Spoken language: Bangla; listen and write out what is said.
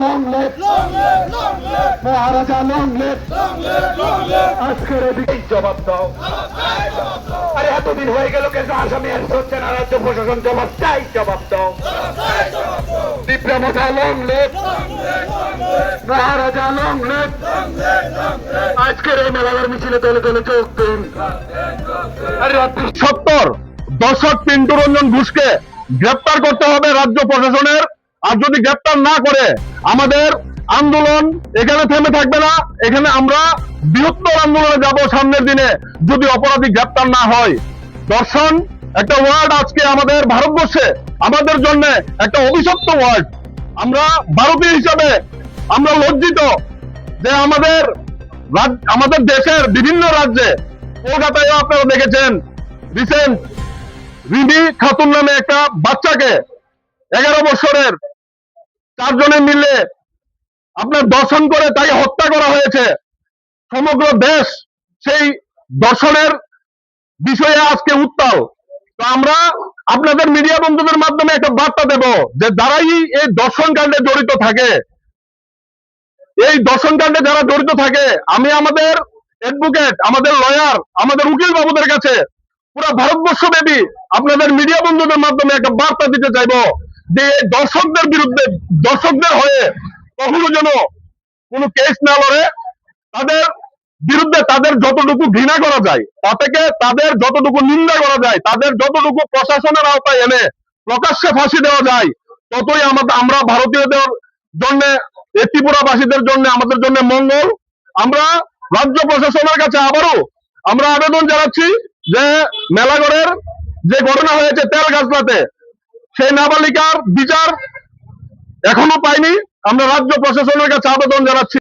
Long live, মহারাজা লং লিভ। আজকের এদিকে জবাব দাও। আরে এতদিন হয়ে গেল কেন আসামি অ্যারেস্ট হচ্ছে না? রাজ্য প্রশাসন জবাব চাই, জবাব দাও। বিপ্লবতা লং লিভ, মহারাজা লং লিভ। আজকের এই মেলার মিছিলে দলে দলে যোগ দিন। আরে 70 দর্শক পিন্টু রঞ্জন ঘোষকে গ্রেপ্তার করতে হবে রাজ্য প্রশাসনের। আর যদি গ্রেপ্তার না করে আমাদের আন্দোলন এখানে থেমে থাকবে না। এখানে আমরা বৃহত্তর আন্দোলনে যাব সামনের দিনে যদি অপরাধী গ্রেপ্তার না হয়। দর্শন একটা ওয়ার্ড আজকে আমাদের ভারতবর্ষে আমাদের জন্য একটা অভিশপ্ত ওয়ার্ড। আমরা ভারতীয় হিসাবে আমরা লজ্জিত যে আমাদের দেশের বিভিন্ন রাজ্যে, কলকাতায় আপনারা দেখেছেন রিসেন্ট রিমি খাতুন নামে একটা বাচ্চাকে 11 বছরের 4 জনে মিলে আপনার দর্শন করে তাকে হত্যা করা হয়েছে। সমগ্র দেশ সেই দর্শনের বিষয়ে আজকে উত্তাল। তো আমরা আপনাদের মিডিয়া বন্ধুদের মাধ্যমে একটা বার্তা দেব যে যারাই এই দর্শন কাণ্ডে জড়িত থাকে, এই দর্শন কাণ্ডে যারা জড়িত থাকে, আমি আমাদের অ্যাডভোকেট, আমাদের লয়ার, আমাদের উকিল বাবুদের কাছে পুরো ভারতবর্ষ ব্যাপী আপনাদের মিডিয়া বন্ধুদের মাধ্যমে একটা বার্তা দিতে চাইবো যে দর্শকদের বিরুদ্ধে, দর্শকদের হয়ে কখনো যেন কোনো কেস না লড়ে। তাদের বিরুদ্ধে তাদের যতটুকু ঘৃণা করা যায়, তা থেকে তাদের যতটুকু নিন্দা করা যায়, তাদের যতটুকু প্রশাসনের আওতায় এনে প্রকাশ্যে ফাঁসি দেওয়া যায়, ততই আমরা ভারতীয়দের জন্য, এই ত্রিপুরাবাসীদের জন্য, আমাদের জন্য মঙ্গল। আমরা রাজ্য প্রশাসনের কাছে আবারও আমরা আবেদন জানাচ্ছি যে মেলাগড়ের যে ঘটনা হয়েছে তেলগাছলাতে, সেই নাবালিকার বিচার এখনো পাইনি। আমরা রাজ্য প্রশাসনের কাছে আবেদন জানাচ্ছি।